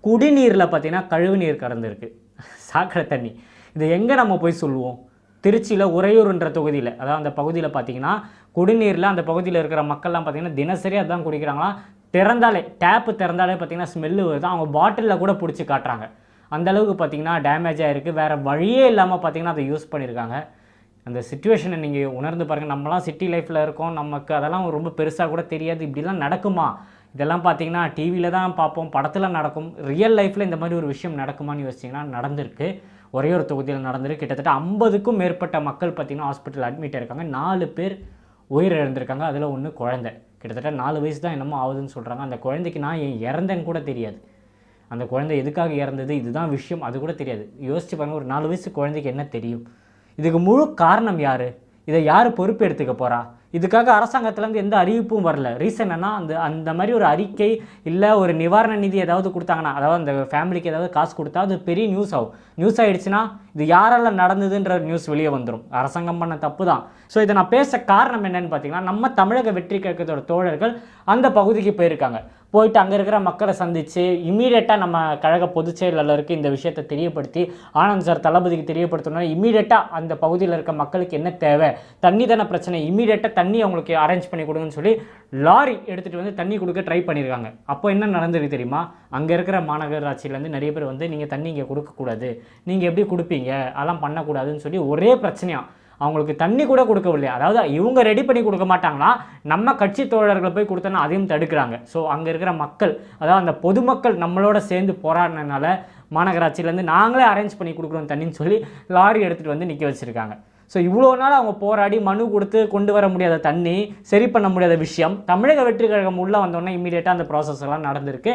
குடிநீரில் பார்த்திங்கன்னா கழிவு நீர் கலந்துருக்கு, சாக்கடை தண்ணி. இது எங்கே நம்ம போய் சொல்லுவோம்? திருச்சியில் உறையூர்ன்ற தொகுதியில், அதாவது அந்த பகுதியில் பார்த்திங்கன்னா குடிநீரில் அந்த பகுதியில் இருக்கிற மக்கள்லாம் பார்த்திங்கன்னா தினசரி அதான் குடிக்கிறாங்களாம். திறந்தாலே டேப்பு திறந்தாலே பார்த்திங்கன்னா ஸ்மெல்லு வருது. அவங்க பாட்டிலில் கூட பிடிச்சி காட்டுறாங்க. அந்தளவுக்கு பார்த்திங்கன்னா டேமேஜ் ஆகிருக்கு. வேறு வழியே இல்லாமல் பார்த்திங்கன்னா அதை யூஸ் பண்ணியிருக்காங்க. அந்த சிச்சுவேஷனை நீங்கள் உணர்ந்து பாருங்கள். நம்மலாம் சிட்டி லைஃப்பில் இருக்கோம், நமக்கு அதெல்லாம் ரொம்ப பெருசாக கூட தெரியாது. இப்படிலாம் நடக்குமா? இதெல்லாம் பார்த்திங்கன்னா டிவியில் தான் பார்ப்போம், படத்தில் நடக்கும். ரியல் லைஃப்பில் இந்த மாதிரி ஒரு விஷயம் நடக்குமான்னு யோசிச்சிங்கன்னா நடந்திருக்கு. ஒரே ஒரு தொகுதியில் நடந்திருக்கு. கிட்டத்தட்ட 50க்கும் மேற்பட்ட மக்கள் பார்த்திங்கன்னா ஹாஸ்பிட்டல் அட்மிட் ஆகிருக்காங்க. 4 பேர் உயிரிழந்திருக்காங்க. அதில் ஒன்று குழந்தை. கிட்டத்தட்ட 4 வயசு தான் என்னமோ ஆகுதுன்னு சொல்கிறாங்க. அந்த குழந்தைக்கு நான் இறந்தேன்னு கூட தெரியாது. அந்த குழந்தை எதுக்காக இறந்தது, இதுதான் விஷயம், அது கூட தெரியாது. யோசிச்சு பாருங்கள், ஒரு 4 வயசு குழந்தைக்கு என்ன தெரியும்? இதுக்கு முழு காரணம் யார்? இதை யார் பொறுப்பு எடுத்துக்க போகிறா? இதுக்காக அரசாங்கத்துலேருந்து எந்த அறிவிப்பும் வரல. ரீசன் என்ன? அந்த மாதிரி ஒரு அறிக்கை இல்லை ஒரு நிவாரண நிதி ஏதாவது கொடுத்தாங்கன்னா, அதாவது அந்த ஃபேமிலிக்கு ஏதாவது காசு கொடுத்தா அது பெரிய நியூஸ் ஆகும். நியூஸ் ஆகிடுச்சுன்னா இது யாரெல்லாம் நடந்ததுன்ற நியூஸ் வெளியே வந்துடும். அரசாங்கம் பண்ண தப்பு தான். ஸோ இதை நான் பேச காரணம் என்னன்னு பார்த்தீங்கன்னா, நம்ம தமிழக வெற்றி கழகத்தோட தோழர்கள் அந்த பகுதிக்கு போயிருக்காங்க. போயிட்டு அங்கே இருக்கிற மக்களை சந்தித்து இம்மீடியட்டாக நம்ம கழக பொதுச் செயலாளருக்கு இந்த விஷயத்தை தெரியப்படுத்தி, ஆனந்த் சார் தளபதிக்கு தெரியப்படுத்தணும்னா இம்மீடியட்டாக அந்த பகுதியில் இருக்க மக்களுக்கு என்ன தேவை, தண்ணி தானே பிரச்சனை, இம்மீடியட்டாக தண்ணி அவங்களுக்கு அரேஞ்ச் பண்ணி கொடுங்கன்னு சொல்லி லாரி எடுத்துகிட்டு வந்து தண்ணி கொடுக்க ட்ரை பண்ணியிருக்காங்க. அப்போ என்ன நடந்திருக்கு தெரியுமா? அங்கே இருக்கிற மாநகராட்சியிலேருந்து நிறைய பேர் வந்து நீங்கள் தண்ணி இங்கே கொடுக்கக்கூடாது, நீங்கள் எப்படி கொடுப்பீங்க, அதெல்லாம் பண்ணக்கூடாதுன்னு சொல்லி ஒரே பிரச்சனையாக அவங்களுக்கு தண்ணி கூட கொடுக்கவில்லை. அதாவது இவங்க ரெடி பண்ணி கொடுக்க மாட்டாங்கன்னா நம்ம கட்சி தோழர்களை போய் கொடுத்தோன்னா அதையும் தடுக்கிறாங்க. ஸோ அங்கே இருக்கிற மக்கள், அதாவது அந்த பொதுமக்கள் நம்மளோட சேர்ந்து போராடினதுனால மாநகராட்சியிலேருந்து நாங்களே அரேஞ்ச் பண்ணி கொடுக்குறோம் தண்ணின்னு சொல்லி லாரி எடுத்துகிட்டு வந்து நிற்க வச்சுருக்காங்க. ஸோ இவ்வளோ நாள் அவங்க போராடி மனு கொடுத்து கொண்டு வர முடியாத தண்ணி, சரி பண்ண முடியாத விஷயம் தமிழக வெற்றி கழகம் உள்ளே வந்தோடனே இம்மீடியட்டாக அந்த ப்ராசஸ் எல்லாம் நடந்திருக்கு.